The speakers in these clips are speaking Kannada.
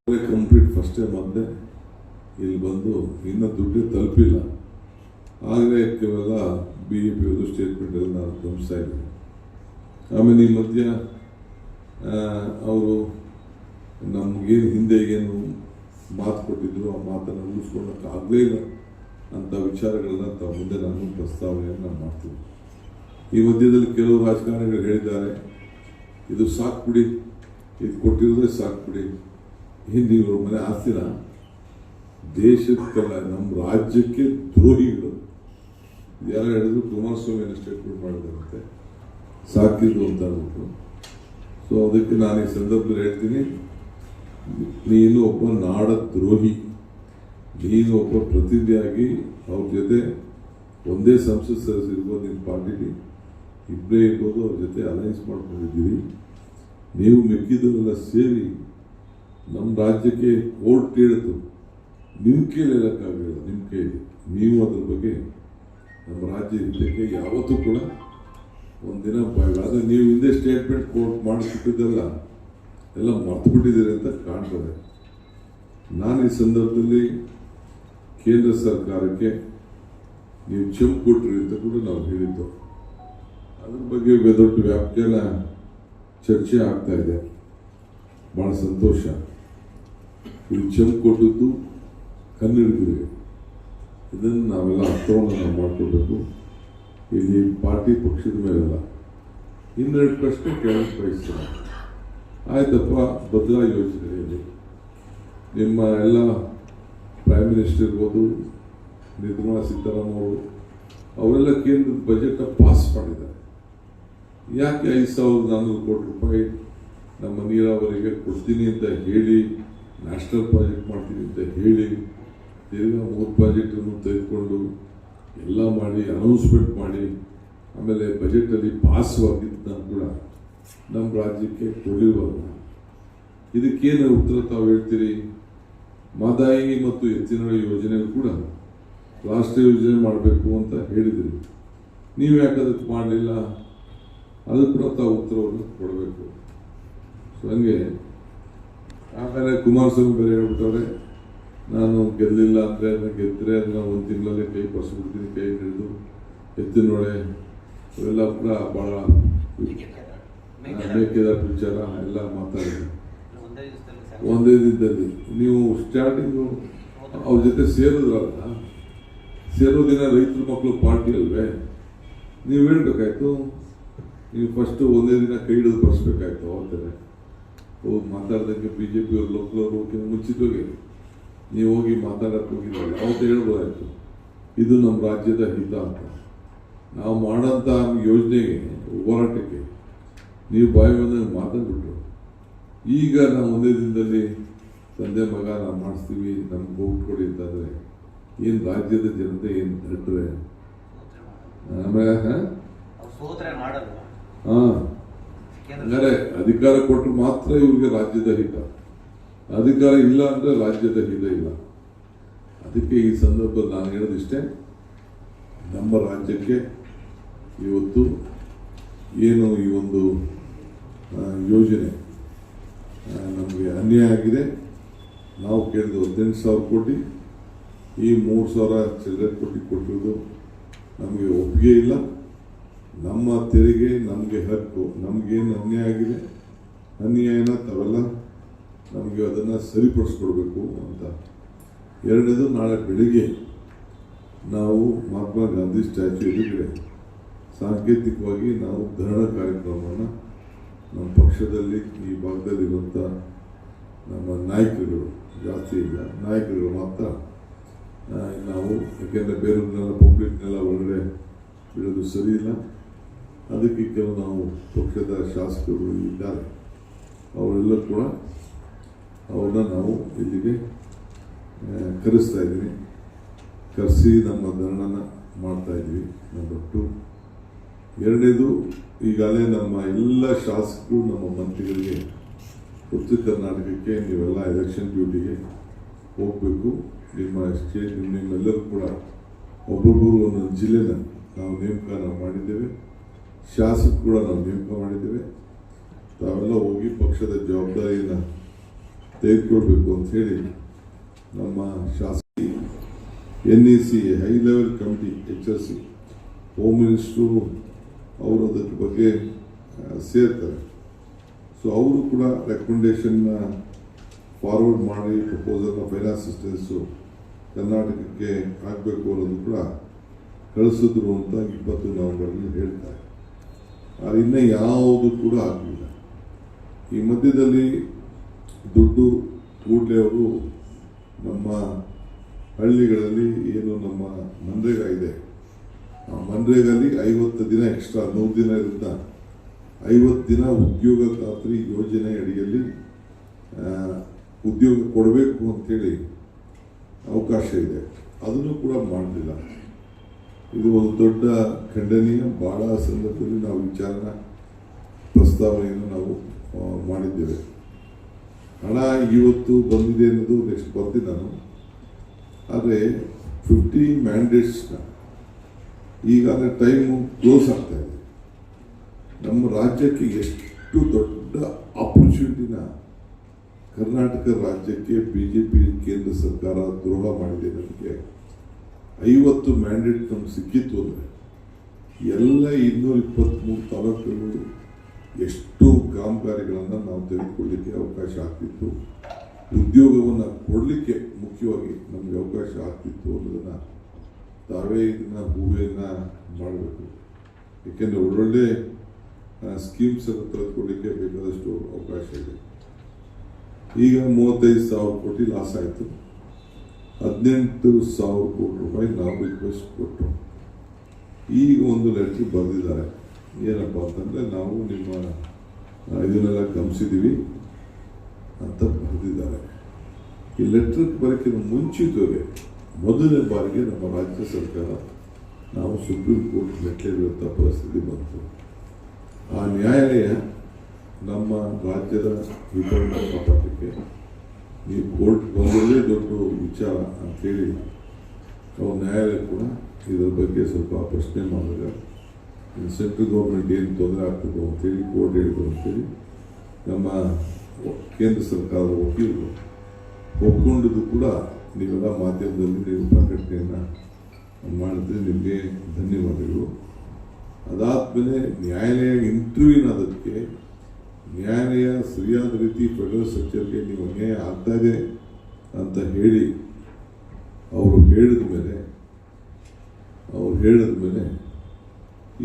ಕಂಪ್ಲೀಟ್ ಫಸ್ಟ್ ಟೈಮ್ ಆದ್ರೆ ಇಲ್ಲಿ ಬಂದು ಇನ್ನೂ ದುಡ್ಡು ತಲುಪಿಲ್ಲ. ಆಗಲೇ ಕೆಲವೆಲ್ಲ BJP ಸ್ಟೇಟ್ಮೆಂಟ್ ಎಲ್ಲ ನಾನು ಗಮನಿಸ್ತಾ ಇದ್ದೀನಿ. ಆಮೇಲೆ ಈ ಮಧ್ಯ ಅವರು ನಮಗೇನು ಹಿಂದೆ ಏನು ಮಾತು ಕೊಟ್ಟಿದ್ರು ಆ ಮಾತನ್ನು ಉಳಿಸ್ಕೊಳ್ಳೋಕೆ ಆಗಲೇ ಇಲ್ಲ ಅಂತ ವಿಚಾರಗಳನ್ನ ತಾವು ಮುಂದೆ ನಾನು ಪ್ರಸ್ತಾವನೆಯನ್ನು ಮಾಡ್ತೀನಿ. ಈ ಮಧ್ಯದಲ್ಲಿ ಕೆಲವು ರಾಜಕಾರಣಿಗಳು ಹೇಳಿದ್ದಾರೆ, ಇದು ಸಾಕ್ಬಿಡಿ, ಇದು ಕೊಟ್ಟಿರೋದೇ ಸಾಕ್ಬಿಡಿ, ಹಿಂದಿಗಳು ಮನೆ ಆಸ್ತಿನ ದೇಶಕ್ಕೆಲ್ಲ ನಮ್ಮ ರಾಜ್ಯಕ್ಕೆ ದ್ರೋಹಿಗಳು ಯಾರು ಹೇಳಿದ್ರು. ಕುಮಾರಸ್ವಾಮಿ ಸ್ಟೇಟ್ಮೆಂಟ್ ಮಾಡಿದಾರಂತೆ ಸಾಕಿದ್ರು ಅಂತ ಅಂದ್ಬಿಟ್ಟು. ಸೊ ಅದಕ್ಕೆ ನಾನು ಈ ಸಂದರ್ಭದಲ್ಲಿ ಹೇಳ್ತೀನಿ, ನೀನು ಒಬ್ಬ ನಾಡ ದ್ರೋಹಿ, ನೀನು ಒಬ್ಬ ಪ್ರತಿನಿಧಿಯಾಗಿ ಅವ್ರ ಜೊತೆ ಒಂದೇ ಸಂಸತ್ ಸದಸ್ಯರು ಇರ್ಬೋದು, ನಿಮ್ಮ ಪಾರ್ಟಿಲಿ ಇಬ್ಬರೇ ಇರ್ಬೋದು, ಅವ್ರ ಜೊತೆ ಅಲೈನ್ಸ್ ಮಾಡ್ಕೊಂಡಿದ್ದೀವಿ. ನೀವು ಮಿಕ್ಕಿದವರೆಲ್ಲ ಸೇರಿ ನಮ್ಮ ರಾಜ್ಯಕ್ಕೆ ಕೋರ್ಟ್ ಕೇಳಿತು, ನಿಮ್ಮ ಕೈಲಿ ಹೇಳೋಕ್ಕಾಗಲಿಲ್ಲ, ನಿಮ್ಮ ಕೈಲಿ ನೀವು ಅದ್ರ ಬಗ್ಗೆ ನಮ್ಮ ರಾಜ್ಯ ಹಿತಕ್ಕೆ ಯಾವತ್ತೂ ಕೂಡ ಒಂದಿನ ಆದರೆ ನೀವು ಹಿಂದೆ ಸ್ಟೇಟ್ಮೆಂಟ್ ಕೋರ್ಟ್ ಮಾಡಿಬಿಟ್ಟಿದ್ದೆಲ್ಲ ಎಲ್ಲ ಮರ್ತು ಬಿಟ್ಟಿದ್ದೀರಿ ಅಂತ ಕಾಣ್ತದೆ. ನಾನು ಈ ಸಂದರ್ಭದಲ್ಲಿ ಕೇಂದ್ರ ಸರ್ಕಾರಕ್ಕೆ ನೀವು ಚೆಂಪು ಕೊಟ್ರಿ ಅಂತ ಕೂಡ ನಾವು ಹೇಳಿದ್ದು. ಅದ್ರ ಬಗ್ಗೆ ದೊಡ್ಡ ವ್ಯಾಪ್ತಿಯನ್ನ ಚರ್ಚೆ ಆಗ್ತಾ ಇದೆ. ಭಾಳ ಸಂತೋಷ. ಇದು ಚೆಂಪು ಕೊಟ್ಟದ್ದು ಕನ್ನಡಿಗರಿಗೆ, ಇದನ್ನು ನಾವೆಲ್ಲ ಅರ್ಥವನ್ನು ನಾವು ಮಾಡ್ಕೊಳ್ಬೇಕು. ಇಲ್ಲಿ ಪಾರ್ಟಿ ಪಕ್ಷದ ಮೇಲೆಲ್ಲ ಇನ್ನೆರಡು ಪ್ರಶ್ನೆ ಕೇಳಕ್ಕೆ ಬಯಸ್ತಾರೆ. ಆಯ್ತಪ್ಪ, ಭದ್ರಾ ಯೋಜನೆಯಲ್ಲಿ ನಿಮ್ಮ ಎಲ್ಲ ಪ್ರೈಮ್ ಮಿನಿಸ್ಟರ್ ಇರ್ಬೋದು, ನಿರ್ಮಲಾ ಸೀತಾರಾಮನ್ ಅವರು ಅವರೆಲ್ಲ ಕೇಂದ್ರದ ಬಜೆಟ್ ಪಾಸ್ ಮಾಡಿದ್ದಾರೆ. ಯಾಕೆ 5,400 ಕೋಟಿ ರೂಪಾಯಿ ನಮ್ಮ ನೀರಾವರಿಗೆ ಕೊಡ್ತೀನಿ ಅಂತ ಹೇಳಿ, ನ್ಯಾಷನಲ್ ಪ್ರಾಜೆಕ್ಟ್ ಮಾಡ್ತೀನಿ ಅಂತ ಹೇಳಿ, ತಿರ್ಗಾ 3 ಪ್ರಾಜೆಕ್ಟನ್ನು ತೆಗೆದುಕೊಂಡು ಎಲ್ಲ ಮಾಡಿ ಅನೌನ್ಸ್ಮೆಂಟ್ ಮಾಡಿ ಆಮೇಲೆ ಬಜೆಟಲ್ಲಿ ಪಾಸ್ ಆಗಿದ್ದನ್ನು ಕೂಡ ನಮ್ಮ ರಾಜ್ಯಕ್ಕೆ ಕೊಡಲಿರುವಾಗ ಇದಕ್ಕೇನು ಉತ್ತರ ತಾವು ಹೇಳ್ತೀರಿ? ಮಹದಾಯಿ ಮತ್ತು ಎತ್ತಿನಹೊಳೆ ಯೋಜನೆಗಳು ಕೂಡ ರಾಷ್ಟ್ರೀಯ ಯೋಜನೆ ಮಾಡಬೇಕು ಅಂತ ಹೇಳಿದ್ರಿ, ನೀವು ಯಾಕೆ ಅದಕ್ಕೆ ಮಾಡಲಿಲ್ಲ? ಅದು ಕೂಡ ತಾವು ಉತ್ತರವನ್ನು ಕೊಡಬೇಕು. ಸೊ ಹಂಗೆ ಆಮೇಲೆ ಕುಮಾರಸ್ವಾಮಿ ಬೇರೆ ಹೇಳ್ಬಿಟ್ಟವ್ರೆ, ನಾನು ಗೆಲ್ಲಿಲ್ಲ ಅಂದರೆ ಗೆದ್ದರೆ ಅದನ್ನ 1 ತಿಂಗಳಲ್ಲೇ ಕೈ ಬರ್ಸ್ಬಿಡ್ತೀನಿ, ಕೈ ಹಿಡಿದು ಎತ್ತಿನೊಳೆ ಇವೆಲ್ಲ ಕೂಡ ಭಾಳ ಮೇಕೆದಾಟು ವಿಚಾರ ಎಲ್ಲ ಮಾತಾಡಿದ್ರು ಒಂದೇ ದಿನದಲ್ಲಿ. ನೀವು ಸ್ಟಾರ್ಟಿಂಗು ಅವ್ರ ಜೊತೆ ಸೇರಿದ್ರಲ್ಲ, ಸೇರೋ ದಿನ ರೈತರ ಮಕ್ಕಳು ಪಾರ್ಟಿ ಅಲ್ವೇ, ನೀವು ಹೇಳ್ಬೇಕಾಯ್ತು. ನೀವು ಫಸ್ಟು ಒಂದೇ ದಿನ ಕೈ ಹಿಡಿದು ಬರ್ಸ್ಬೇಕಾಯ್ತು. ಅವತ್ತೇ ಹೋಗಿ ಮಾತಾಡ್ದಂಗೆ BJP ಅವ್ರು ಲೋಕಲವ್ರು ಹೋಗಿ ಮುಂಚಿತವಾಗಿ ನೀವು ಹೋಗಿ ಮಾತಾಡಕ್ಕೆ ಹೋಗಿದ್ರಲ್ಲ, ಅವತ್ತು ಹೇಳ್ಬೋದಾಯ್ತು ಇದು ನಮ್ಮ ರಾಜ್ಯದ ಹಿತ ಅಂತ. ನಾವು ಮಾಡೋಂಥ ಯೋಜನೆಗೆ ಹೋರಾಟಕ್ಕೆ ನೀವು ಬಾಯಿ ಬಂದಾಗ ಮಾತಾಡ್ಬಿಟ್ರು. ಈಗ ನಾವು ಒಂದೇ ದಿನದಲ್ಲಿ ತಂದೆ ಮಗ ನಾವು ಮಾಡಿಸ್ತೀವಿ, ನಮ್ಗೆ ಹೋಗಿ ಕೊಡಿ ಅಂತಂದರೆ ಏನು ರಾಜ್ಯದ ಜನತೆ ಏನು ತಟ್ಟರೆ ಆಮೇಲೆ ಅಂದರೆ ಅಧಿಕಾರ ಕೊಟ್ಟರು ಮಾತ್ರ ಇವ್ರಿಗೆ ರಾಜ್ಯದ ಹಿತ, ಅಧಿಕಾರ ಇಲ್ಲ ಅಂದರೆ ರಾಜ್ಯದ ಹಿತ ಇಲ್ಲ. ಅದಕ್ಕೆ ಈ ಸಂದರ್ಭದಲ್ಲಿ ನಾನು ಹೇಳೋದಿಷ್ಟೇ, ನಮ್ಮ ರಾಜ್ಯಕ್ಕೆ ಇವತ್ತು ಏನು ಈ ಒಂದು ಯೋಜನೆ ನಮಗೆ ಅನ್ಯಾಯ ಆಗಿದೆ. ನಾವು ಕೇಳಿದ 18,000 ಕೋಟಿ, ಈ 3,000 ಚಿಲ್ಲರೆ ಕೋಟಿ ಕೊಟ್ಟಿರೋದು ನಮಗೆ ಒಪ್ಪಿಗೆ ಇಲ್ಲ. ನಮ್ಮ ತೆರಿಗೆ ನಮಗೆ ಹಕ್ಕು, ನಮಗೇನು ಅನ್ಯಾಯ ಆಗಿದೆ, ಅನ್ಯಾಯನ ತಾವೆಲ್ಲ ನಮಗೆ ಅದನ್ನು ಸರಿಪಡಿಸ್ಕೊಡ್ಬೇಕು ಅಂತ. ಎರಡನೇದು, ನಾಳೆ ಬೆಳಿಗ್ಗೆ ನಾವು ಮಹಾತ್ಮ ಗಾಂಧಿ ಸ್ಟ್ಯಾಚ್ಯೂ ಎದುರುಗಡೆ ಸಾಂಕೇತಿಕವಾಗಿ ನಾವು ಧರಣ ಕಾರ್ಯಕ್ರಮವನ್ನು ನಮ್ಮ ಪಕ್ಷದಲ್ಲಿ ಈ ಭಾಗದಲ್ಲಿರುವಂಥ ನಮ್ಮ ನಾಯಕರುಗಳು, ಜಾಸ್ತಿ ಇಲ್ಲ ನಾಯಕರುಗಳು ಮಾತ್ರ ನಾವು, ಯಾಕೆಂದರೆ ಬೇರೆಯವ್ರನ್ನೆಲ್ಲ ಪಬ್ಲಿಕ್ನೆಲ್ಲ ಒಳಗಡೆ ಬಿಡೋದು ಸರಿ ಇಲ್ಲ. ಅದಕ್ಕೆ ಕೆಲವು ನಾವು ಪಕ್ಷದ ಶಾಸಕರು ಇದ್ದಾರೆ, ಅವರೆಲ್ಲ ಕೂಡ ಅವ್ರನ್ನ ನಾವು ಇಲ್ಲಿಗೆ ಕರೆಸ್ತಾ ಇದ್ದೀವಿ. ಕರೆಸಿ ನಮ್ಮ ಧರಣನ ಮಾಡ್ತಾ ಇದ್ವಿ. ನಂಬರ್ 2. ಎರಡನೇದು, ಈಗಾಗಲೇ ನಮ್ಮ ಎಲ್ಲ ಶಾಸಕರು ನಮ್ಮ ಮಂತ್ರಿಗಳಿಗೆ ಉತ್ತರ ಕರ್ನಾಟಕಕ್ಕೆ ನೀವೆಲ್ಲ ಎಲೆಕ್ಷನ್ ಡ್ಯೂಟಿಗೆ ಹೋಗಬೇಕು. ನಿಮ್ಮೆಲ್ಲರೂ ಕೂಡ ಒಬ್ಬೊಬ್ಬರು ಒಂದೊಂದು ಜಿಲ್ಲೆನ ನಾವು ನೇಮಕ ಮಾಡಿದ್ದೇವೆ, ಶಾಸಕರು ಕೂಡ ನಾವು ನೇಮಕ ಮಾಡಿದ್ದೇವೆ. ತಾವೆಲ್ಲ ಹೋಗಿ ಪಕ್ಷದ ಜವಾಬ್ದಾರಿಯನ್ನು ತೆಗೆದುಕೊಳ್ಬೇಕು ಅಂತ ಹೇಳಿ ನಮ್ಮ ಶಾಸಕಿ NEC high level committee HRC home minister ಅವರು ಅದರ ಬಗ್ಗೆ ಸೇರ್ತಾರೆ. ಸೊ ಅವರು ಕೂಡ ರೆಕಮೆಂಡೇಶನ್ನ ಫಾರ್ವರ್ಡ್ ಮಾಡಿ ಪ್ರಪೋಸಲ್ನ ಫೈನಾನ್ಸ್ ಅಸಿಸ್ಟೆನ್ಸು ಕರ್ನಾಟಕಕ್ಕೆ ಆಗಬೇಕು ಅನ್ನೋದು ಕೂಡ ಕಳಿಸಿದ್ರು ಅಂತ 20 ನವೆಂಬರ್ನಲ್ಲಿ ಹೇಳ್ತಾರೆ. ಆದರೆ ಇನ್ನೂ ಯಾವುದು ಕೂಡ ಆಗಲಿಲ್ಲ. ಈ ಮಧ್ಯದಲ್ಲಿ ದುಡ್ಡು ಕೂಡಲೇ ಅವರು ನಮ್ಮ ಹಳ್ಳಿಗಳಲ್ಲಿ ಏನು ನಮ್ಮ ಮನ್ರೇಗಾ ಇದೆ, ಆ ಮನ್ರೇಗಾಲಿ 50 ದಿನ ಎಕ್ಸ್ಟ್ರಾ 100 ದಿನ ಇರುತ್ತ 50 ದಿನ ಉದ್ಯೋಗ ಖಾತ್ರಿ ಯೋಜನೆ ಅಡಿಯಲ್ಲಿ ಉದ್ಯೋಗ ಕೊಡಬೇಕು ಅಂತೇಳಿ ಅವಕಾಶ ಇದೆ. ಅದನ್ನು ಕೂಡ ಮಾಡಲಿಲ್ಲ. ಇದು ಒಂದು ದೊಡ್ಡ ಖಂಡನೀಯ. ಭಾಳ ಸಂದರ್ಭದಲ್ಲಿ ನಾವು ವಿಚಾರನ ಪ್ರಸ್ತಾವನೆಯನ್ನು ನಾವು ಮಾಡಿದ್ದೇವೆ. ಹಣ ಇವತ್ತು ಬಂದಿದೆ ಅನ್ನೋದು ನೆಕ್ಸ್ಟ್ ಬರ್ತೀನಿ ನಾನು. ಆದರೆ 50 ಮ್ಯಾಂಡೇಟ್ಸ್ನ ಈಗಾಗಲೇ ಟೈಮು ಕ್ಲೋಸ್ ಆಗ್ತಾ ಇದೆ. ನಮ್ಮ ರಾಜ್ಯಕ್ಕೆ ಎಷ್ಟು ದೊಡ್ಡ ಆಪರ್ಚುನಿಟಿನ ಕರ್ನಾಟಕ ರಾಜ್ಯಕ್ಕೆ BJP ಕೇಂದ್ರ ಸರ್ಕಾರ ದ್ರೋಹ ಮಾಡಿದೆ. ನಮಗೆ 50 ಮ್ಯಾಂಡೇಟ್ ನಮ್ಗೆ ಸಿಕ್ಕಿತ್ತು ಅಂದರೆ ಎಲ್ಲ 223 ತಾಲೂಕುಗಳು ಎಷ್ಟು ಕಾಮಗಾರಿಗಳನ್ನು ನಾವು ತೆಗೆದುಕೊಳ್ಳಲಿಕ್ಕೆ ಅವಕಾಶ ಆಗ್ತಿತ್ತು, ಉದ್ಯೋಗವನ್ನು ಕೊಡಲಿಕ್ಕೆ ಮುಖ್ಯವಾಗಿ ನಮಗೆ ಅವಕಾಶ ಆಗ್ತಿತ್ತು ಅನ್ನೋದನ್ನು ತಾವೇ ಇದನ್ನು ಹೂವೆಯನ್ನು ಮಾಡಬೇಕು. ಏಕೆಂದರೆ ಒಳ್ಳೊಳ್ಳೆ ಸ್ಕೀಮ್ಸನ್ನು ತೆಗೆದುಕೊಳ್ಳಲಿಕ್ಕೆ ಬೇಕಾದಷ್ಟು ಅವಕಾಶ ಇದೆ. ಈಗ 35,000 ಕೋಟಿ ಲಾಸ್ ಆಯಿತು. 18,000 ಕೋಟಿ ರೂಪಾಯಿ ನಾವು ರಿಕ್ವೆಸ್ಟ್ ಕೊಟ್ಟು ಈಗ ಒಂದು ಲೆಟ್ರ್ ಬರೆದಿದ್ದಾರೆ. ಏನಪ್ಪ ಅಂತಂದರೆ ನಾವು ನಿಮ್ಮ ಇದನ್ನೆಲ್ಲ ಗಮನಿಸಿದ್ದೀವಿ ಅಂತ ಬರೆದಿದ್ದಾರೆ. ಈ ಲೆಟ್ರ್ ಬರೋಕ್ಕಿಂತ ಮುಂಚಿತವಾಗಿ ಮೊದಲನೇ ಬಾರಿಗೆ ನಮ್ಮ ರಾಜ್ಯ ಸರ್ಕಾರ ನಾವು ಸುಪ್ರೀಂ ಕೋರ್ಟ್ ಮೆಟ್ಟಿಲಿರುವಂಥ ಪರಿಸ್ಥಿತಿ ಬಂತು. ಆ ನ್ಯಾಯಾಲಯ ನಮ್ಮ ರಾಜ್ಯದ ಹಿತವನ್ನು ಕಾಪಾಡಲಿಕ್ಕೆ ನೀವು ಕೋರ್ಟ್ ಬಂದದೇ ದೊಡ್ಡ ವಿಚಾರ ಅಂಥೇಳಿ ನಾವು ನ್ಯಾಯಾಲಯ ಕೂಡ ಇದರ ಬಗ್ಗೆ ಸ್ವಲ್ಪ ಪ್ರಶ್ನೆ ಮಾಡಿದಾಗ ಸೆಂಟ್ರಲ್ ಗೌರ್ಮೆಂಟ್ ಏನು ತೊಂದರೆ ಆಗ್ತದೋ ಅಂತೇಳಿ ಕೋರ್ಟ್ ಹೇಳಿದ್ರು ಅಂತೇಳಿ ನಮ್ಮ ಕೇಂದ್ರ ಸರ್ಕಾರದ ವಕೀಲರು ಒಪ್ಕೊಂಡಿದ್ದು ಕೂಡ ನೀವೆಲ್ಲ ಮಾಧ್ಯಮದಲ್ಲಿ ನೀವು ಪ್ರಕಟಣೆಯನ್ನು ಮಾಡಿದ್ರೆ ನಿಮಗೆ ಧನ್ಯವಾದಗಳು. ಅದಾದಮೇಲೆ ನ್ಯಾಯಾಲಯ ಇಂಟರ್ವ್ಯೂನಾದಕ್ಕೆ ನ್ಯಾಯಾಲಯ ಸರಿಯಾದ ರೀತಿ ಫೆಡರಲ್ ಸ್ಟ್ರಕ್ಚರ್ಗೆ ನೀವು ಅನ್ಯಾಯ ಆಗ್ತಾ ಇದೆ ಅಂತ ಹೇಳಿ ಅವರು ಹೇಳಿದ ಮೇಲೆ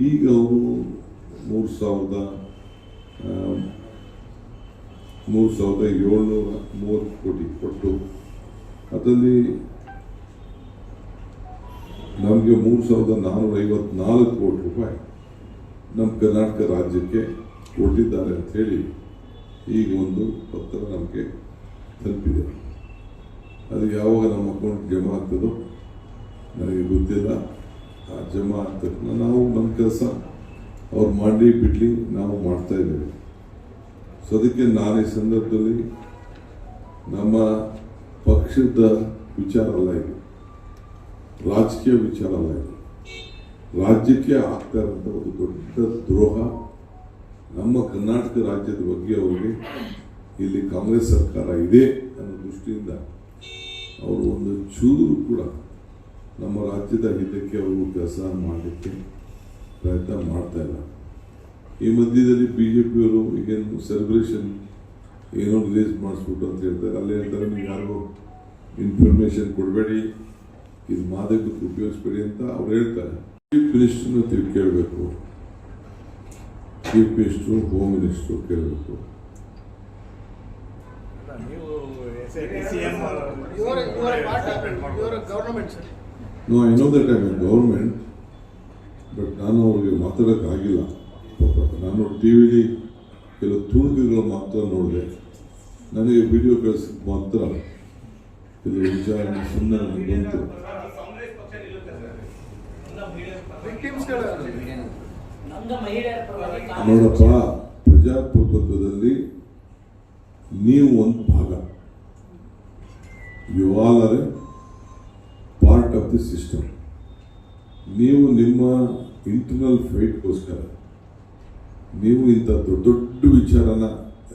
ಈಗ ಅವರು 3,730 ಕೋಟಿ ಕೊಟ್ಟು ಅದರಲ್ಲಿ ನಮಗೆ 3,454 ಕೋಟಿ ರೂಪಾಯಿ ನಮ್ಮ ಕರ್ನಾಟಕ ರಾಜ್ಯಕ್ಕೆ ಕೊಟ್ಟಿದ್ದಾರೆ ಅಂತ ಹೇಳಿ ಈಗ ಒಂದು ಪತ್ರ ನಮಗೆ ತಲುಪಿದೆ. ಅದು ಯಾವಾಗ ನಮ್ಮ ಅಕೌಂಟ್ ಜಮಾ ಆಗ್ತದೋ ನನಗೆ ಗೊತ್ತಿಲ್ಲ. ಆ ಜಮಾ ಆದ ತಕ್ಷಣ ನಾವು ನಮ್ಮ ಕೆಲಸ ಅವ್ರು ಮಾಡಿ ಬಿಡಲಿ ನಾವು ಮಾಡ್ತಾ ಇದ್ದೇವೆ. ಸೊ ಅದಕ್ಕೆ ನಾನು ಈ ಸಂದರ್ಭದಲ್ಲಿ ನಮ್ಮ ಪಕ್ಷದ ವಿಚಾರ ಅಲ್ಲ, ಇದು ರಾಜಕೀಯ ವಿಚಾರ ಅಲ್ಲ, ಇದು ರಾಜ್ಯಕ್ಕೆ ಆಗ್ತಾ ಇರುವಂಥ ಒಂದು ದೊಡ್ಡ ದ್ರೋಹ. ನಮ್ಮ ಕರ್ನಾಟಕ ರಾಜ್ಯದ ಬಗ್ಗೆ ಅವರಿಗೆ ಇಲ್ಲಿ ಕಾಂಗ್ರೆಸ್ ಸರ್ಕಾರ ಇದೆ ಅನ್ನೋ ದೃಷ್ಟಿಯಿಂದ ಅವರು ಒಂದು ಚೂರು ಕೂಡ ನಮ್ಮ ರಾಜ್ಯದ ಹಿತಕ್ಕೆ ಅವರು ಕೆಲಸ ಮಾಡಲಿಕ್ಕೆ ಪ್ರಯತ್ನ ಮಾಡ್ತಾ ಇಲ್ಲ. ಈ ಮಧ್ಯದಲ್ಲಿ BJPಯವರು ಈಗೇನು ಸೆಲೆಬ್ರೇಷನ್ ಏನೋ ರಿಲೀಸ್ ಮಾಡಿಸ್ಬಿಟ್ಟು ಅಂತ ಹೇಳ್ತಾರೆ. ಅಲ್ಲಿ ಹೇಳ್ತಾರೆ ನೀವು ಯಾರಿಗೂ ಇನ್ಫಾರ್ಮೇಶನ್ ಕೊಡಬೇಡಿ, ಇದು ಮಾದಕಕ್ಕೆ ಉಪಯೋಗಿಸ್ಬೇಡಿ ಅಂತ ಅವ್ರು ಹೇಳ್ತಾರೆ. ಚೀಫ್ ಮಿನಿಸ್ಟರ್ನ ಕೇಳಬೇಕು, ಚೀಫ್ ಮಿನಿಸ್ಟರ್, ಹೋಮ್ ಮಿನಿಸ್ಟರ್ ಕೇಳಬೇಕು. No, I know that I'm in government, but ನಾನು ಅವ್ರಿಗೆ ಮಾತಾಡೋಕ್ಕಾಗಿಲ್ಲ. ನಾನು ಟಿವಿಲಿ ಕೆಲವು ತುಣುಕುಗಳು ಮಾತ್ರ ನೋಡಿದೆ. ನನಗೆ ವಿಡಿಯೋ ಕಳಿಸಿದ ಮಾತ್ರ ಕೆಲವು ವಿಚಾರ ಸುಮ್ಮನೆ ನನಗೆ ಬಂತು. ನೋಡಪ್ಪ, ಪ್ರಜಾಪ್ರಭುತ್ವದಲ್ಲಿ ನೀವು ಒಂದು ಭಾಗ, you all are a part of the system. ನೀವು ನಿಮ್ಮ ಇಂಟರ್ನಲ್ ಫೈಟ್ಗೋಸ್ಕರ ನೀವು ಇಂಥ ದೊಡ್ಡ ದೊಡ್ಡ ವಿಚಾರನ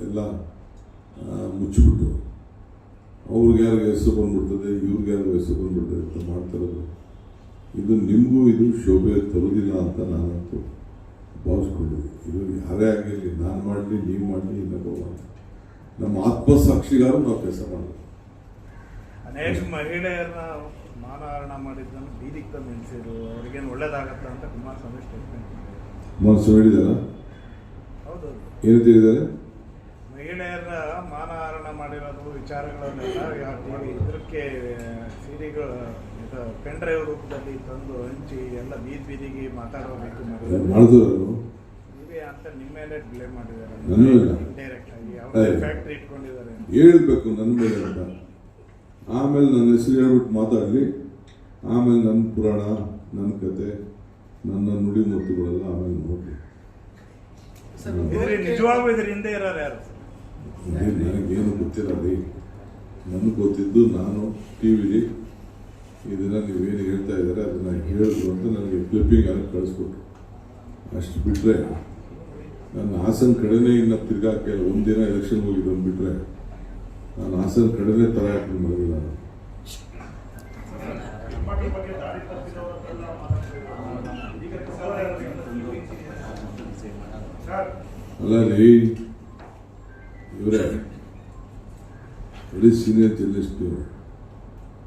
ಎಲ್ಲ ಮುಚ್ಚಿಬಿಟ್ಟು ಅವ್ರಿಗೆ ಯಾರಿಗೆ ಹೆಸರು ಬಂದ್ಬಿಡ್ತದೆ, ಇವ್ರಿಗೆ ಯಾರಿಗೂ ಹೆಸರು ಬಂದ್ಬಿಡ್ತದೆ ಅಂತ ಮಾಡ್ತಾರದು. ಇದು ನಿಮಗೂ ಇದು ಶೋಭೆ ತರುವುದಿಲ್ಲ ಅಂತ ನಾನಂತೂ ಭಾವಿಸ್ಕೊಂಡಿದ್ದೆ. ಇದು ಯಾರೇ ಆಗಿರಲಿ, ನಾನು ಮಾಡಲಿ, ನೀವು ಮಾಡಲಿ, ಇನ್ನೊಬ್ಬ ಮಾಡಲಿ, ನಮ್ಮ ಆತ್ಮಸಾಕ್ಷಿಗಾರು ನಾವು ಕೆಲಸ ಮಾಡಬೇಕು. ಅನೇಕ ಮಹಿಳೆಯರನ್ನ ಮಾನಹರಣ ಮಾಡಿದ್ದನ್ನು ಬೀದಿಗೆ ತಂದು ನಿಲ್ಲಿಸಿದ್ರು, ಅವ್ರಿಗೇನು ಒಳ್ಳೇದಾಗತ್ತ ಅಂತ ಕುಮಾರಸ್ವಾಮಿ ಸ್ಟೇಟ್ಮೆಂಟ್ ಕುಮಾರಸ್ವಾಮಿ ಹೇಳಿದಾರ? ಹೌದು, ಏನು ಹೇಳಿದ್ದಾರೆ? ಮಹಿಳೆಯರ ಮಾನಹರಣ ಮಾಡಿರೋದು ವಿಚಾರಗಳನ್ನೆಲ್ಲ ಇದಕ್ಕೆ ಸಿಡಿಗಳು ಪೆನ್ ಡ್ರೈವ್ ರೂಪದಲ್ಲಿ ತಂದು ಹಂಚಿ ಎಲ್ಲ ಬೀದಿಗೆ ಮಾತಾಡೋ ರೀತಿ ಮಾಡಿದ್ರು ಅಂತ ನಿಮ್ಮ ಮೇಲೆ ಬ್ಲೇಮ್ ಮಾಡಿದ್ದಾರೆ. ಇಂಡೈರೆಕ್ಟ್ ಆಗಿ ಅವ್ರ ಫ್ಯಾಕ್ಟ್ರಿ ಇಟ್ಕೊಂಡಿದ್ದಾರೆ ಹೇಳ್ಬೇಕು ನನ್ನ ಮೇಲೆ ಅಂತ. ಆಮೇಲೆ ನನ್ನ ಹೆಸರು ಹೇಳ್ಬಿಟ್ಟು ಮಾತಾಡಲಿ, ಆಮೇಲೆ ನನ್ನ ಪುರಾಣ, ನನ್ನ ಕತೆ, ನನ್ನ ನುಡಿ ಮುತ್ತುಗಳೆಲ್ಲ ಆಮೇಲೆ ನೋಡಲಿ. ನಿಜವಾಗ್ಲೂ ಇದ್ರ ಹಿಂದೆ ಇರೋರು ಯಾರು? ನನಗೇನು ಗೊತ್ತಿಲ್ಲ ರೀ. ನನಗೆ ಗೊತ್ತಿದ್ದು ನಾನು ಟಿ ವಿಲಿ ಇದನ್ನು ನೀವೇನು ಹೇಳ್ತಾ ಇದ್ದಾರೆ ಅದನ್ನು ಹೇಳಿದ್ರು ಅಂತ ನನಗೆ ಕ್ಲಿಪ್ಪಿಂಗ್ ಆಗಿ ಕಳಿಸ್ಕೊಟ್ರು. ಅಷ್ಟು ಬಿಟ್ಟರೆ ನನ್ನ ಹಾಸನ ಕಡೆನೇ ಇನ್ನು ತಿರ್ಗಾಕೆ ಒಂದಿನ ಎಲೆಕ್ಷನ್ ಹೋಗಿದ್ದು ಬಿಟ್ಟರೆ ನಾನು ಹಾಸನ ಕಡೆನೇ ತರ ಹಾಕಿ ಮಾಡಿಲ್ಲ. ಅಲ್ಲ ರೀ, ಇವರೇ ವೆರಿ ಸೀನಿಯರ್ ಜರ್ನಲಿಸ್ಟ್ ನೀವು.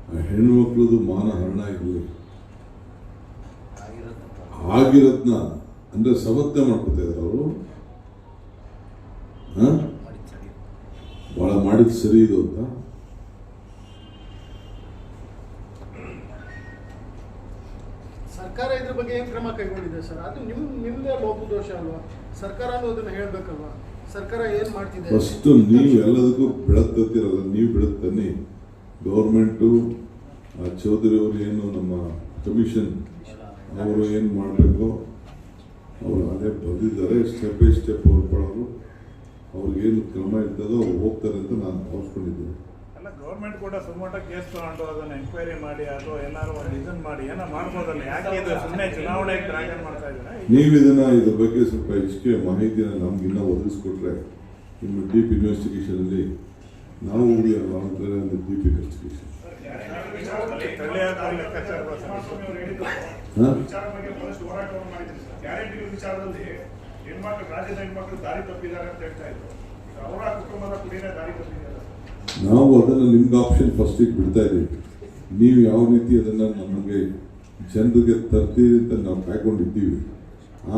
ಆ ಹೆಣ್ಮಕ್ಳದು ಮಾನಹರಣ ಇರಲಿ ಆಗಿರೋದ್ನ ಅಂದ್ರೆ ಸಮರ್ಥನೆ ಮಾಡ್ಕೊತಾ ಇದ್ದಾರೆ ಅವರು. ಬಹಳ ಮಾಡಿದ್ ಸರಿ ಇದು ಅಂತ ಸರ್ಕಾರ ಇದ್ರ ಬಗ್ಗೆ ಏನ್ ಕ್ರಮ ಕೈಗೊಂಡಿದೆ ಸರ್? ಅದು ನಿಮ್ದೇ ಲೋಪದೋಷ ಅಲ್ವಾ? ಸರ್ಕಾರನೂ ಅದನ್ನ ಹೇಳ್ಬೇಕಲ್ವಾ? ಸರ್ಕಾರ ಏನ್ ಮಾಡ್ತಿದೆ? ಫಸ್ಟ್ ನೀವು ಎಲ್ಲದಕ್ಕೂ ಬೆಳಗ್ತಿರಲ್ಲ, ನೀವು ಬೆಳಗ್ತಾನೆ. ಗೌರ್ಮೆಂಟು ಚೌಧರಿ ಅವರು ಏನು ನಮ್ಮ ಕಮಿಷನ್ ಅವರು ಏನು ಮಾಡಬೇಕು ಅವರು ಅದೇ ಬಂದಿದ್ದಾರೆ. ಸ್ಟೆಪ್ ಬೈ ಸ್ಟೆಪ್ ಅವ್ರು ಪಡೋರು ಅವ್ರಿಗೇನು ಕ್ರಮ ಇರ್ತದೋ ಅವ್ರು ಹೋಗ್ತಾರೆ ಅಂತ ನಾನು ಭಾವಿಸ್ಕೊಂಡಿದ್ದೀನಿ. ಅಲ್ಲ, ಗೌರ್ಮೆಂಟ್ ಕೂಡ ಸುಮೋಟ ಕೇಸ್ ತಗೊಂಡು ಅದನ್ನ ಎಂಕ್ವೈರಿ ಮಾಡಿ ಅಥವಾ ಏನಾದ್ರು ಒಂದು ಇದನ್ನ ಮಾಡಿ ಏನೋ ಮಾಡ್ಬೋದಲ್ಲ. ಯಾಕೆ ಇದು ಸುಮ್ಮನೆ ಚುನಾವಣೆಗೆ ಡ್ರ್ಯಾಗನ್ ಮಾಡ್ತಾ ಇದ್ದಾರೆ? ನೀವು ಇದ್ರ ಬಗ್ಗೆ ಸ್ವಲ್ಪ ಹೆಚ್ಚಿಗೆ ಮಾಹಿತಿನ ನಮ್ಗಿನ್ನ ಒದಗಿಸ್ಕೊಟ್ರೆ ನಿಮ್ಮ ಡೀಪ್ ಇನ್ವೆಸ್ಟಿಗೇಷನ್ ಅಲ್ಲಿ ನಾವು ಡೀಪ್ ಇನ್ವೆಸ್ಟಿಗೇಷನ್ ನಾವು ಅದನ್ನು ನಿಮ್ಗೆ ಆಪ್ಷನ್ ಫಸ್ಟಿಗೆ ಬಿಡ್ತಾ ಇದ್ದೀವಿ. ನೀವು ಯಾವ ರೀತಿ ಅದನ್ನು ನಮಗೆ ಜನರಿಗೆ ತರ್ತೀರಿ ಅಂತ ನಾವು ಕಾಯ್ಕೊಂಡಿದ್ದೀವಿ.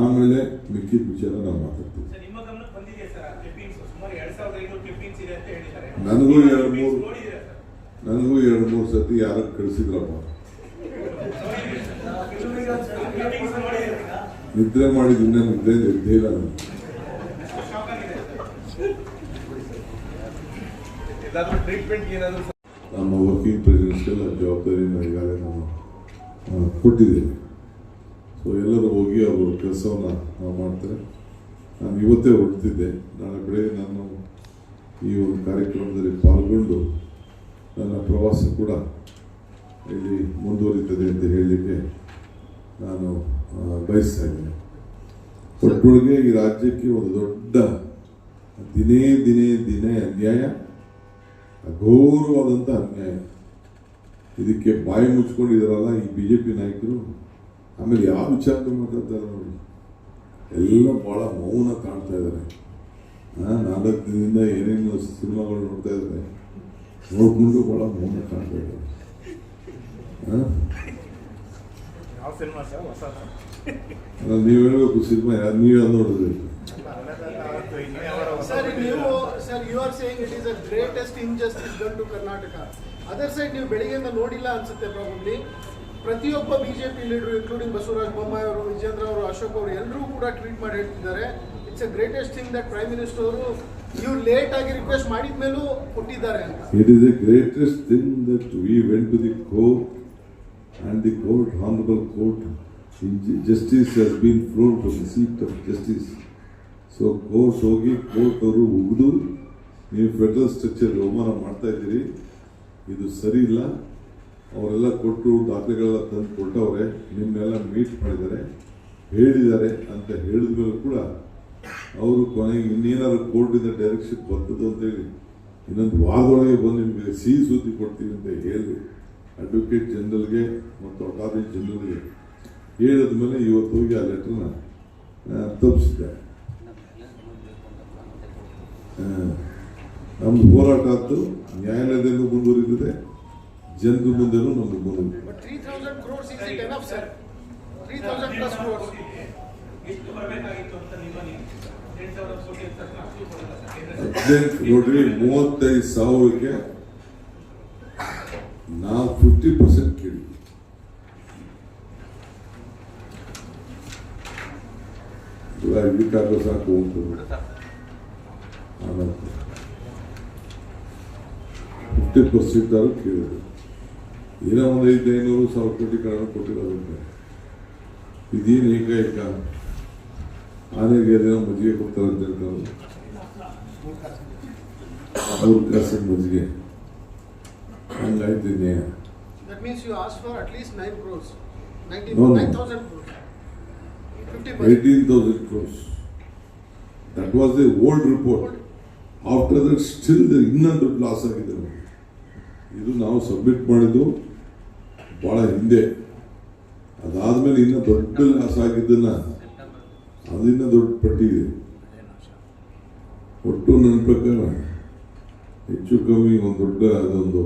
ಆಮೇಲೆ ಮಿಕ್ಕಿದ ವಿಚಾರ ನಾವು ಮಾತಾಡ್ತೀವಿ. ನನಗೂ ಎರಡು ಮೂರು ಸತಿ ಯಾರು ಕಳಿಸಿದ್ರಪ್ಪ. ನಿದ್ರೆ ಮಾಡಿದ ಇನ್ನ ನಿದ್ರೆ ಎದ್ದೇ ಇಲ್ಲ ನಾನು. ನಮ್ಮ ವರ್ಕಿಂಗ್ ಪ್ರೆಸಿಡೆನ್ಸ್ಗೆಲ್ಲ ಜವಾಬ್ದಾರಿನ ಈಗಾಗಲೇ ನಾನು ಕೊಟ್ಟಿದ್ದೇನೆ. ಸೊ ಎಲ್ಲರೂ ಹೋಗಿ ಅವರು ಕೆಲಸವನ್ನು ಮಾಡ್ತಾರೆ. ನಾನು ಇವತ್ತೇ ಹೊರಡ್ತಿದ್ದೆ. ನಾಳೆ ಬೆಳಗ್ಗೆ ನಾನು ಈ ಒಂದು ಕಾರ್ಯಕ್ರಮದಲ್ಲಿ ಪಾಲ್ಗೊಂಡು ನನ್ನ ಪ್ರವಾಸ ಕೂಡ ಇಲ್ಲಿ ಮುಂದುವರಿತದೆ ಅಂತ ಹೇಳಲಿಕ್ಕೆ ನಾನು ಬಯಸ್ತಾ ಇದ್ದೇನೆ. ಒಟ್ಟೊಳಗೆ ಈ ರಾಜ್ಯಕ್ಕೆ ಒಂದು ದೊಡ್ಡ ದಿನೇ ದಿನೇ ದಿನೇ ಅನ್ಯಾಯ, ಅಘೋರವಾದಂಥ ಅನ್ಯಾಯ. ಇದಕ್ಕೆ ಬಾಯಿ ಮುಚ್ಕೊಂಡಿದ್ದಾರಲ್ಲ ಈ ಬಿಜೆಪಿ ನಾಯಕರು. ಆಮೇಲೆ ಯಾವ ವಿಚಾರ ಮಾತಾಡ್ತಾರೆ ನೋಡಿ, ಎಲ್ಲ ಬಹಳ ಮೌನ ಕಾಣ್ತಾ ಇದ್ದಾರೆ. 4 ದಿನದಿಂದ ಏನೇನು ಸಿನಿಮಾಗಳು ನೋಡ್ತಾ ಇದ್ದಾರೆ, ನೋಡ್ಕೊಂಡು ಬಹಳ ಮೌನ ಕಾಣ್ತಾ ಇದ್ದಾರೆ. ನೀವು ಹೇಳ್ಬೇಕು ಸಿನಿಮಾ ನೀವೇ ನೋಡಿದ್ರಿ. Sir, you are saying it is the greatest injustice done to Karnataka. Other side, ನೀವು ಬೆಳಿಗ್ಗೆಯಿಂದ ನೋಡಿಲ್ಲ ಅನ್ಸುತ್ತೆ ಪ್ರಾಬಬ್ಲಿ. ಪ್ರತಿಯೊಬ್ಬ BJP leader including Basavaraj Bommai ಅವರು, ವಿಜೇಂದ್ರ ಅವರು, ಅಶೋಕ್ ಅವರು ಎಲ್ಲರೂ ಕೂಡ ಟ್ವೀಟ್ ಮಾಡಿ ಹೇಳ್ತಿದ್ದಾರೆ it's a greatest thing that prime minister ಅವರು ಇವ್ರು ಲೇಟ್ ಆಗಿ ರಿಕ್ವೆಸ್ಟ್ ಮಾಡಿದ ಮೇಲೂ ಕೊಟ್ಟಿದ್ದಾರೆ ಅಂತ. It is the greatest thing that we went to the court and the court, honorable court, justice has been thrown from the seat of justice. So court ಹೋಗಿ ಕೋರ್ಟ್ ಅವರು ಉಗಿದು ನೀವು ಫೆಡರಲ್ ಸ್ಟ್ರಕ್ಚರ್ ಅವಮಾನ ಮಾಡ್ತಾ ಇದ್ದೀರಿ, ಇದು ಸರಿ ಇಲ್ಲ. ಅವರೆಲ್ಲ ಕೊಟ್ಟು ದಾಖಲೆಗಳೆಲ್ಲ ತಂದು ಕೊಟ್ಟವ್ರೆ, ನಿಮ್ಮನ್ನೆಲ್ಲ ಮೀಟ್ ಮಾಡಿದ್ದಾರೆ, ಹೇಳಿದ್ದಾರೆ ಅಂತ ಹೇಳಿದ ಮೇಲೆ ಕೂಡ ಅವರು ಕೊನೆಗೆ ಇನ್ನೇನಾದ್ರು ಕೋರ್ಟಿಂದ ಡೈರೆಕ್ಷನ್ ಬರ್ತದೆ ಅಂತೇಳಿ ಇನ್ನೊಂದು ವಾರದೊಳಗೆ ಬಂದು ನಿಮಗೆ ಸಿಹಿ ಸುದ್ದಿ ಕೊಡ್ತೀವಿ ಅಂತ ಹೇಳಿ ಅಡ್ವೊಕೇಟ್ ಜನರಲ್ಗೆ ಮತ್ತು ಅಟಾರ್ನಿ ಜನರಲ್ಗೆ ಹೇಳಿದ ಮೇಲೆ ಇವತ್ತು ಹೋಗಿ ಆ ಲೆಟರ್ನ ತಪ್ಪಿಸಿದ್ದಾರೆ. ನಮ್ದು ಹೋರಾಟ ಆಯ್ತು, ನ್ಯಾಯಾಲಯದಲ್ಲೂ ಮುಂದುವರಿದಿದೆ, ಜನರ ಮುಂದೆನೂ ನಮ್ಗೆ ಮುಂದುವರಿದೆ. But 3,000 crores is it enough, sir? 3,000 plus crores. ಎಷ್ಟು ಬರಬೇಕಾಗಿತ್ತು ಅಂತ ನಿಮ್ಮಲ್ಲಿ 8,000 ಕೋಟಿ ಅಂತ ನೋಡ್ರಿ, 35,000ಕ್ಕೆ ನಾವು 50% ಕೇಳಿ. ಇದಕ್ಕಾಗ ಸಾಕು ಅಂತ 50% ಆದ್ರೂ ಕೇಳಿದ್ರು. ಏನೋ ಒಂದು 500,000 ಕೋಟಿ ಕಡೆ ಕೊಟ್ಟಿರೋದಕ್ಕೆ ಇದೇನು ಏಕೈಕ ಆನೆಗೆ ಅದೇನೋ ಮಜ್ಜಿಗೆ ಕೊಡ್ತಾರೆ ಅಂತ ಹೇಳ್ತಾರೆ. 3 ಕಾಸಿನ ಮಜ್ಜಿಗೆ ಹಂಗಾಯ್ತು ನ್ಯಾಯ. That means you asked for at least 9 crores. No. 9,000 crores. 50%. 18,000 crores. That was the old report. After that, still the ಇನ್ನೊಂದು ಲಾಸ್ ಆಗಿದೆ ನಮಗೆ. ಇದು ನಾವು ಸಬ್ಮಿಟ್ ಮಾಡಿದ್ದು ಬಹಳ ಹಿಂದೆ. ಅದಾದ್ಮೇಲೆ ಇನ್ನೂ ದೊಡ್ಡ ಲಾಸ್ ಆಗಿದ್ದನ್ನ ಅದಿನ್ನ ದೊಡ್ಡ ಪಟ್ಟಿ ಇದೆ. ಒಟ್ಟು ನನ್ನ ಪ್ರಕಾರ ಹೆಚ್ಚು ಕಮ್ಮಿ ಒಂದು ದೊಡ್ಡ ಅದೊಂದು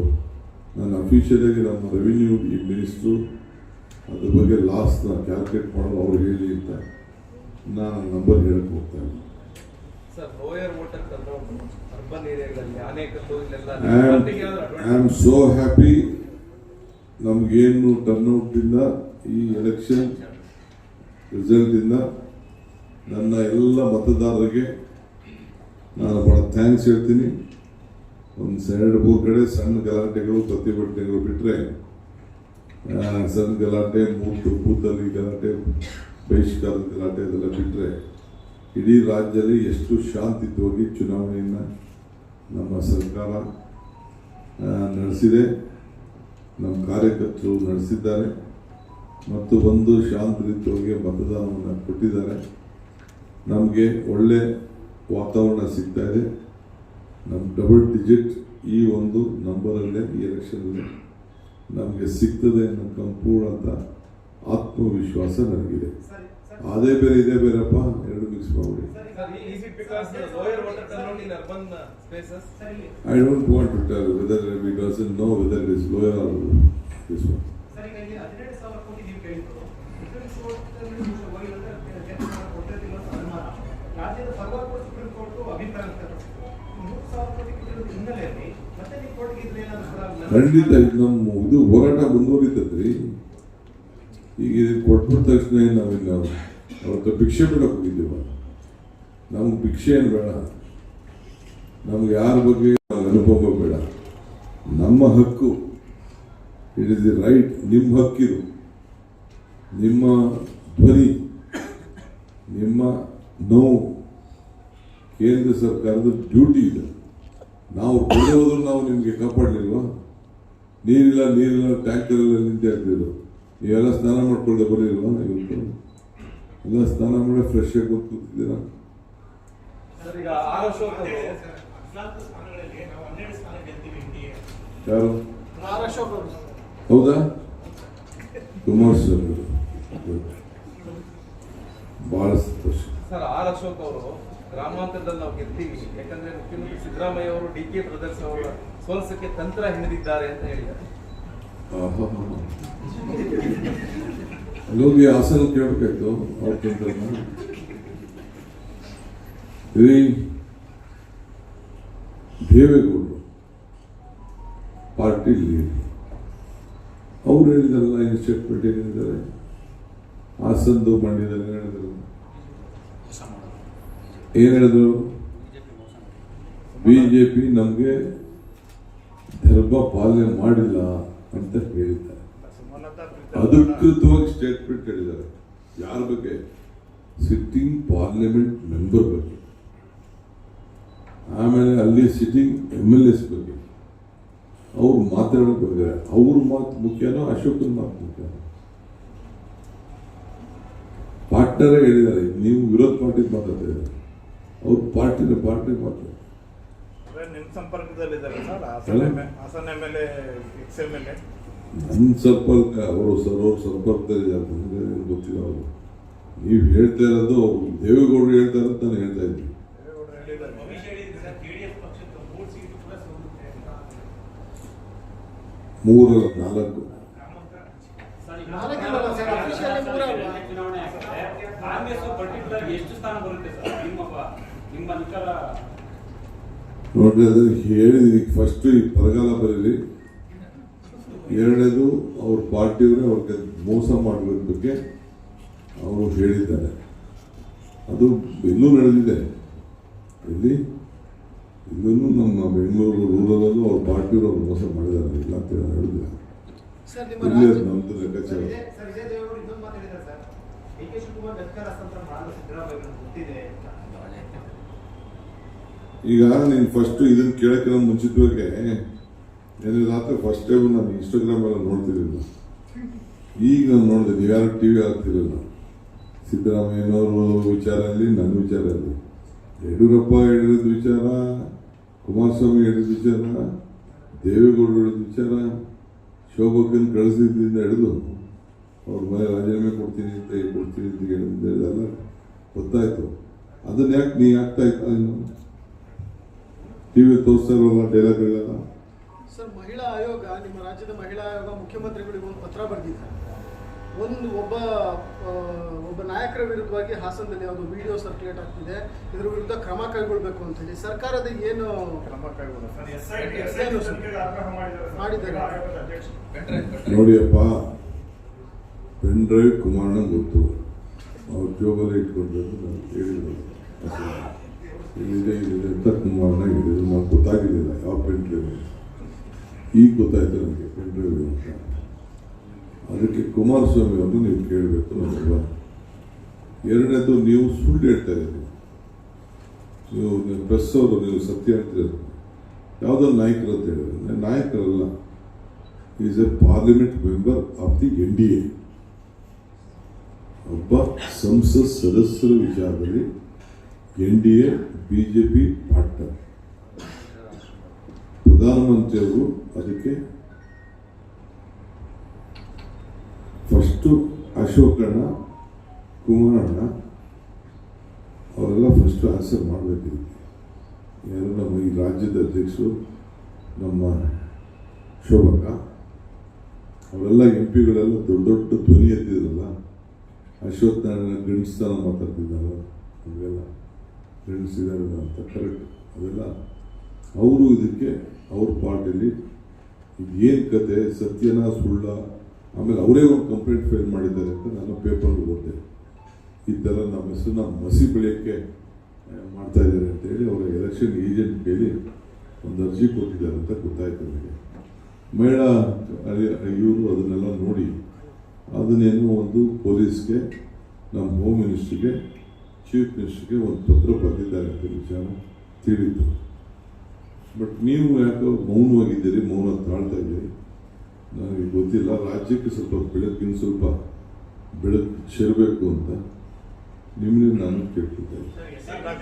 ನಾನು ಅಫಿಷಿಯಲ್ ಆಗಿ ನಮ್ಮ ರೆವಿನ್ಯೂ ಮಿನಿಸ್ಟ್ರು ಅದ್ರ ಬಗ್ಗೆ ಲಾಸ್ನ ಕ್ಯಾಲ್ಕುಲೇಟ್ ಮಾಡೋದು ಅವ್ರು ಹೇಳಿ ಅಂತ ನಾನು ನಂಬರ್ ಹೇಳಕ್ಕೆ ಹೋಗ್ತಾ ಇಲ್ಲ. Sir, lower voter turnout urban ಏರಿಯಾಗಳಲ್ಲಿ ಅನೇಕತ್ತು ಐ ಆಮ್ ಸೋ ಹ್ಯಾಪಿ. ನಮಗೇನು ಟರ್ನ್ಔಟ್ ಇಂದ ಈ ಎಲೆಕ್ಷನ್ ರಿಸಲ್ಟ್ ಇಂದ ನನ್ನ ಎಲ್ಲ ಮತದಾರರಿಗೆ ನಾನು ಬಹಳ ಥ್ಯಾಂಕ್ಸ್ ಹೇಳ್ತೀನಿ. ಒಂದು 2-3 ಕಡೆ ಸಣ್ಣ ಗಲಾಟೆಗಳು ಪ್ರತಿಭಟನೆಗಳು ಬಿಟ್ಟರೆ, ಸಣ್ಣ ಗಲಾಟೆ, ಬೂತಲ್ಲಿ ಗಲಾಟೆ, ಬಹಿಷ್ಕಾರದ ಗಲಾಟೆ ಅದೆಲ್ಲ ಬಿಟ್ಟರೆ ಇಡೀ ರಾಜ್ಯದಲ್ಲಿ ಎಷ್ಟು ಶಾಂತಿಯುತವಾಗಿ ಚುನಾವಣೆಯನ್ನು ನಮ್ಮ ಸರ್ಕಾರ ನಡೆಸಿದೆ, ನಮ್ಮ ಕಾರ್ಯಕರ್ತರು ನಡೆಸಿದ್ದಾರೆ ಮತ್ತು ಒಂದು ಶಾಂತಿಯುತವಾಗಿ ಮತದಾನವನ್ನು ಕೊಟ್ಟಿದ್ದಾರೆ. ನಮಗೆ ಒಳ್ಳೆ ವಾತಾವರಣ ಸಿಗ್ತಾ ಇದೆ. ನಮ್ಮ ಡಬಲ್ ಡಿಜಿಟ್ ಈ ಒಂದು ನಂಬರಲ್ಲೇ ಈ ಎಲೆಕ್ಷನಲ್ಲಿ ನಮಗೆ ಸಿಗ್ತದೆ ಅನ್ನೋ ಸಂಪೂರ್ಣ ಆತ್ಮವಿಶ್ವಾಸ ನನಗಿದೆ. ಅದೇ ಬೇರೆ ಇದೇ ಬೇರೆಪ್ಪ, ಎರಡು ಮಿಕ್ಸ್ ಮಾಡಿ. I don't want to tell whether we doesn't know whether it is lower or this one. Sir, ಈಗ ಇಲ್ಲಿ 12,000 ಕೋಟಿ ನೀವು ಕೇಳಿದ್ರು. 12,000 ಕೋಟಿ ಕೊಟ್ಟಿರೋದಿಲ್ಲ ಅಂತ ಅನುಮಾನ. ರಾಜ್ಯದ ಪರವಾಗಿ ಕೂಡ ಸುಪ್ರೀಂ ಕೋರ್ಟ್ ಅಭಿಪ್ರಾಯ ವ್ಯಕ್ತಪಡಿಸಿತು. 3,000 ಕೋಟಿ ಕೊಟ್ಟಿರೋದು ಹಿನ್ನೆಲೆಯಲ್ಲಿ ಮತ್ತೆ ನೀವು ಕೋರ್ಟ್ಗೆ ಇದ್ರೆ ಏನಾದ್ರು ಖಂಡಿತ ನಮ್ಮ ಇದು ಹೋರಾಟ ಮುಂದುವರಿತದ್ರಿ. ಈಗ ಇದನ್ನು ಕೊಟ್ಬಿಟ್ಟ ತಕ್ಷಣ ನಾವಿಲ್ಲ ಅವತ್ತು ಭಿಕ್ಷೆ ಬಿಡಕ್ಕೆ ಹೋಗಿದ್ದೀವ. ನಮ್ಗೆ ಭಿಕ್ಷೆ ಏನು ಬೇಡ, ನಮ್ಗೆ ಯಾರ ಬಗ್ಗೆ ಅನುಭವ ಬೇಡ. ನಮ್ಮ ಹಕ್ಕು, ಇಟ್ ಇಸ್ ದಿ ರೈಟ್. ನಿಮ್ಮ ಹಕ್ಕಿದು, ನಿಮ್ಮ ಧ್ವನಿ, ನಿಮ್ಮ ನೋವು ಕೇಂದ್ರ ಸರ್ಕಾರದ ಡ್ಯೂಟಿ ಇದೆ. ನಾವು ಕೊಡೋದು ನಾವು ನಿಮಗೆ ಕಾಪಾಡಲಿಲ್ವಾ? ನೀರಿಲ್ಲ ಟ್ಯಾಂಕರೆಲ್ಲ ನಿಂತೆ ಆಗ್ತಿದ್ರು. ನೀವೆಲ್ಲ ಸ್ನಾನ ಮಾಡ್ಕೊಳ್ಳದೆ ಬರಲಿಲ್ವಾ? ಇವತ್ತು ಎಲ್ಲ ಸ್ನಾನ ಮಾಡಿ ಫ್ರೆಶ್ ಆಗಿ ಕೂತಿದ್ದೀರಾ? ಸರ್, ಈಗ ಆರ್ ಅಶೋಕ್ ಅವರು 14 ಸ್ಥಾನಗಳಲ್ಲಿ ನಾವು 12 ಸ್ಥಾನ ಗೆಲ್ತೀವಿ ಇಂಡಿಯಾ. ಯಾರು? ಆರ್ ಅಶೋಕ್ ಅವರು. ಹೌದಾ? ಕುಮಾರಸ್ವಾಮಿ ಬಹಳ ಸಂತೋಷ. ಸರ್, ಆರ್ ಅಶೋಕ್ ಅವರು ಗ್ರಾಮಾಂತರದಲ್ಲಿ ನಾವು ಗೆಲ್ತೀವಿ ಯಾಕಂದ್ರೆ ಮುಖ್ಯಮಂತ್ರಿ ಸಿದ್ದರಾಮಯ್ಯ ಅವರು ಡಿ ಕೆ ಬ್ರದರ್ಸ್ ಅವರ ಸೋಲ್ಸಕ್ಕೆ ತಂತ್ರ ಹೆಣೆದಿದ್ದಾರೆ ಅಂತ ಹೇಳಿದ್ದಾರೆ. ಹೋಗಿ ಹಾಸನ ಕೇಳಬೇಕಾಯ್ತು ಅವ್ರ ತಂತ್ರನ. ದೇವೇಗೌಡರು ಪಾರ್ಟಿ ಲೀಡರ್, ಅವ್ರು ಹೇಳಿದಾರಲ್ಲ, ಏನು ಸ್ಟೇಟ್ಮೆಂಟ್ ಏನಿದ್ದಾರೆ, ಹಾಸನದು ಮಂಡ್ಯದಲ್ಲಿ ಹೇಳಿದ್ರು. ಏನ್ ಹೇಳಿದ್ರು? ಬಿಜೆಪಿ ನಮಗೆ ಧರ್ಮ ಪಾಲನೆ ಮಾಡಿಲ್ಲ ಅಂತ ಹೇಳಿದ್ದಾರೆ. ಅಧಿಕೃತವಾಗಿ ಸ್ಟೇಟ್ಮೆಂಟ್ ಹೇಳಿದ್ದಾರೆ. ಯಾರ ಬಗ್ಗೆ? ಸಿಟ್ಟಿಂಗ್ ಪಾರ್ಲಿಮೆಂಟ್ ಮೆಂಬರ್ ಬಗ್ಗೆ, ಆಮೇಲೆ ಅಲ್ಲಿ ಸಿಟ್ಟಿಂಗ್ MLAs ಬಗ್ಗೆ ಅವ್ರು ಮಾತಾಡೋಕೆ ಹೋಗಿದ್ದಾರೆ. ಅವ್ರ ಮಾತು ಮುಖ್ಯನೋ ಅಶೋಕನ ಮಾತು ಮುಖ್ಯನೋ? ಪಾರ್ಟ್ನರೇ ಹೇಳಿದ್ದಾರೆ, ನೀವು ವಿರೋಧ ಪಾರ್ಟಿ ಮಾತಾಡ್ತಾ ಇದ್ದಾರೆ, ಅವ್ರ ಪಾರ್ಟಿ ಮಾತಾಡ್ತಾರೆ. ಅಂದ್ರೆ ನಿಮ್ಮ ಸಂಪರ್ಕದಲ್ಲಿದ್ದಾರೆ ಸರ್ ಹಾಸನ MLA ex-MLA ನನ್ನ ಸಂಪರ್ಕ ಅವರು ಅವ್ರ ಸಂಪರ್ಕದಲ್ಲಿ ನನಗೆ ಗೊತ್ತಿಲ್ಲ ಅವರು. ನೀವು ಹೇಳ್ತಾ ಇರೋದು ದೇವೇಗೌಡರು ಹೇಳ್ತಾ ಇರೋದು ನಾನು ಹೇಳ್ತಾ ಇದ್ದೀನಿ. ದೇವೇಗೌಡರು ಹೇಳಿದ್ದಾರೆ. JDS ಪಕ್ಷದ 3 ಸೀಟು ಕೂಡ ಸೋಲುತ್ತೆ ಅಂತ. 3 ಅಲ್ಲ 4. ನಾಲ್ಕಲ್ಲ ಸರ್, ಅಫಿಷಿಯಲಿ 3 ಅಲ್ವಾ? ಚುನಾವಣೆ ಆಗ್ತದೆ. ಕಾಂಗ್ರೆಸ್ ಪರ್ಟಿಕ್ಯುಲರ್ ಎಷ್ಟು ಸ್ಥಾನ ಬರುತ್ತೆ ಸರ್ ನಿಮ್ಮ ನಿಖರ? ನೋಡ್ರಿ ಅದನ್ನು ಹೇಳಿದ್ವಿ. ಫಸ್ಟ್ ಈ ಬರಗಾಲ ಬರಲಿ, ಎರಡನೇದು ಅವ್ರ ಪಾರ್ಟಿಯವರೇ ಅವ್ರಿಗೆ ಮೋಸ ಮಾಡೋದ್ರ ಬಗ್ಗೆ ಅವರು ಹೇಳಿದ್ದಾರೆ. ಅದು ಇನ್ನೂ ನಡೆದಿದೆ. ಇಲ್ಲಿ ಇನ್ನೂ ನಮ್ಮ ಬೆಂಗಳೂರು ರೂರಲ್ಲೂ ಅವ್ರ ಪಾರ್ಟಿಯವರು ಅವ್ರು ಮೋಸ ಮಾಡಿದ್ದಾರೆ. ಇಲ್ಲ ಅಂತ ಹೇಳಿಲ್ಲ. ಸರ್ ನಿಮ್ಮ ಇಲ್ಲಿ ರಾಜ್ಯ- ಅದು ನಮ್ದು ಲೆಕ್ಕಾಚಾರ. ಸರ್ ವಿಜಯ್ ದೇವೇಗೌಡರು ಇನ್ನೊಂದು ಮಾತು ಹೇಳಿದ್ದಾರೆ ಸರ್, DK ಶಿವಕುಮಾರ್ ಅಧಿಕಾರ ಹಸ್ತಾಂತರ ಮಾಡಲು ಸಿದ್ದರಾಮಯ್ಯ ಗೊತ್ತಿದೆ ಅಂತ. ಈಗ ನೀನು ಫಸ್ಟ್ ಇದನ್ನ ಕೇಳಕ್ಕೆ ಮುಂಚಿತವಾಗಿ ಏನಿಲ್ಲ ಫಸ್ಟ್ ಟೈಮ್ ನಾನು ಇನ್ಸ್ಟಾಗ್ರಾಮ್ ಎಲ್ಲ ನೋಡ್ತಿರಲಿಲ್ಲ. ಈಗ ನಾನು ನೋಡಿದೆ, ನೀವ್ಯಾರು TV ಆಗ್ತಿರಲಿಲ್ಲ. ಸಿದ್ದರಾಮಯ್ಯನವರು ವಿಚಾರ ಅಲ್ಲಿ, ನನ್ನ ವಿಚಾರ ಅಲ್ಲಿ, ಯಡಿಯೂರಪ್ಪ ಹೇಳಿದ ವಿಚಾರ, ಕುಮಾರಸ್ವಾಮಿ ಹೇಳಿದ ವಿಚಾರ, ದೇವೇಗೌಡರು ಹೇಳಿದ ವಿಚಾರ, ಶೋಭಕ್ಕನ್ನು ಕಳಿಸಿದ್ರಿಂದ ಹಿಡಿದು ಅವ್ರ ಮನೆ ರಾಜೀನಾಮೆ ಕೊಡ್ತೀನಿ ಅಂತ ಹೇಳಿದ್ದೆಲ್ಲ ಗೊತ್ತಾಯ್ತು. ಅದನ್ನ ಯಾಕೆ ನೀ ಆಗ್ತಾ ಇತ್ತ TV ತೋರಿಸ್ತಾ ಇರೋಲ್ಲ, ಡೈಲಾಗ್ಗಳೆಲ್ಲ. ಸರ್ ಮಹಿಳಾ ಆಯೋಗ, ನಿಮ್ಮ ರಾಜ್ಯದ ಮಹಿಳಾ ಆಯೋಗ ಮುಖ್ಯಮಂತ್ರಿಗಳಿಗೆ ಒಂದು ಪತ್ರ ಬರೆದಿದೆ. ಒಬ್ಬ ನಾಯಕರ ವಿರುದ್ಧವಾಗಿ ಹಾಸನದಲ್ಲಿ ಯಾವುದೋ ವಿಡಿಯೋ ಸರ್ಕ್ಯುಲೇಟ್ ಆಗ್ತಿದೆ, ಇದ್ರ ವಿರುದ್ಧ ಕ್ರಮ ಕೈಗೊಳ್ಬೇಕು ಅಂತ ಹೇಳಿ ಸರ್ಕಾರದ ಏನು ಕ್ರಮ ಕೈಗೊಳ್ಳುತ್ತೆ. ನೋಡಿಯಪ್ಪ, ಪೆನ್ ಡ್ರೈವ್ ಕುಮಾರಣ್ಣ ಗೊತ್ತು, ಅವ್ರ ಜೋಬಲ್ಲಿ ಇಟ್ಕೊಂಡ್ರೆ ನಾನು ಹೇಳಿದ್ರು ಇಲ್ಲಿದೆ ಅಂತ ಕುಮಾರಣ್ಣ ಹೇಳಿದ್ರು. నాకు ಗೊತ್ತಾಗಿರಲಿಲ್ಲ ಯಾವ ಪೆನ್ ಡ್ರೈವ್. ಈಗ ಗೊತ್ತಾಯ್ತು ನನಗೆ ಪೆನ್ ಡ್ರೈವ್ ಅಂತ. ಅದಕ್ಕೆ ಕುಮಾರಸ್ವಾಮಿ ಅವರು ನೀವು ಕೇಳಬೇಕು ನನಗೆ. ಎರಡನೇದು, ನೀವು ಸುಳ್ಳು ಹೇಳ್ತಾ ಇದ್ದೀರಿ. ನೀವು ಪ್ರೆಸ್ ಅವರು ನೀವು ಸತ್ಯ ಹೇಳ್ತಿರೋದು. ಯಾವುದೋ ನಾಯಕರು ಅಂತ ಹೇಳಿದ್ರೆ ನಾಯಕರಲ್ಲ, is a parliament member of the NDA. ಒಬ್ಬ ಸಂಸತ್ ಸದಸ್ಯರ ವಿಚಾರದಲ್ಲಿ NDA BJP ಪಾರ್ಟ್ನರ್. ಪ್ರಧಾನಮಂತ್ರಿಯವರು ಅದಕ್ಕೆ ಫಸ್ಟು ಅಶೋಕಣ್ಣ, ಕುಮಾರಣ್ಣ ಅವರೆಲ್ಲ ಫಸ್ಟ್ ಆನ್ಸರ್ ಮಾಡಬೇಕಿದೆ. ಯಾರು ನಮ್ಮ ಈ ರಾಜ್ಯದ ಅಧ್ಯಕ್ಷರು, ನಮ್ಮ ಶೋಭಕ್ಕ, ಅವರೆಲ್ಲ MP-ಗಳೆಲ್ಲ ದೊಡ್ಡ ದೊಡ್ಡ ಧ್ವನಿ ಎತ್ತಿದ್ರಲ್ಲ. ಅಶೋಕ್ ನಾರಾಯಣ ಗಣಿಸ್ತಾನ ಮಾತಾಡ್ತಿದ್ದಾರ, ಅವೆಲ್ಲ ಗಣಿಸಿದಾರ ಅಂತ ಕರೆಕ್ಟ್. ಅವೆಲ್ಲ ಅವರು ಇದಕ್ಕೆ ಅವ್ರ ಪಾರ್ಟಿಲಿ ಇದೇನು ಕತೆ, ಸತ್ಯನ ಸುಳ್ಳ, ಆಮೇಲೆ ಅವರೇ ಒಂದು ಕಂಪ್ಲೇಂಟ್ ಫೈಲ್ ಮಾಡಿದ್ದಾರೆ ಅಂತ ನಾನು ಪೇಪರ್ ಓದಿದೆ. ಈ ಥರ ನಮ್ಮ ಹೆಸರನ್ನ ಮಸಿ ಬೆಳೆಯೋಕ್ಕೆ ಮಾಡ್ತಾ ಇದ್ದಾರೆ ಅಂತೇಳಿ ಅವರ ಎಲೆಕ್ಷನ್ ಏಜೆಂಟ್ ಕೇಳಿ ಒಂದು ಅರ್ಜಿ ಕೊಟ್ಟಿದ್ದಾರೆ ಅಂತ ಗೊತ್ತಾಯ್ತು ನನಗೆ. ಮಹಿಳಾ ಇವರು ಅದನ್ನೆಲ್ಲ ನೋಡಿ ಅದನ್ನೇನೋ ಒಂದು ಪೊಲೀಸ್ಗೆ, ನಮ್ಮ ಹೋಮ್ ಮಿನಿಸ್ಟ್ರಿಗೆ, ಚೀಫ್ ಮಿನಿಸ್ಟ್ರಿಗೆ ಒಂದು ಪತ್ರ ಬರೆದಿದ್ದಾರೆ ಅಂತ ವಿಚಾರ ತಿಳಿತು. ಬಟ್ ನೀವು ಯಾಕೋ ಮೌನವಾಗಿದ್ದೀರಿ, ಮೌನ ತಾಳ್ತಾ ಇದ್ದೀರಿ, ನನಗೆ ಗೊತ್ತಿಲ್ಲ. ರಾಜ್ಯಕ್ಕೆ ಸ್ವಲ್ಪ ಬೆಳಕಿನ ಸ್ವಲ್ಪ ಬೆಳಕು ಚೆಲ್ಲಬೇಕು ಅಂತ ನಿಮ್ಮನ್ನೇ ನಾನು ಕೇಳ್ತಿದ್ದೇನೆ.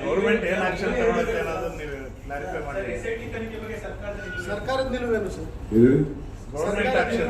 ಗೌರ್ಮೆಂಟ್ ಏನು ಆಕ್ಷನ್ ತಗೊಳುತ್ತೆ ಅನ್ನೋದನ್ನ ನೀವು ಕ್ಲಾರಿಫೈ ಮಾಡಿ. SIT ತನಿಖೆ ಬಗ್ಗೆ ಸರ್ಕಾರದ ಸರ್ಕಾರದ ನಿಲುವೇನು ಸರ್? ಹೇಳಿ. Government action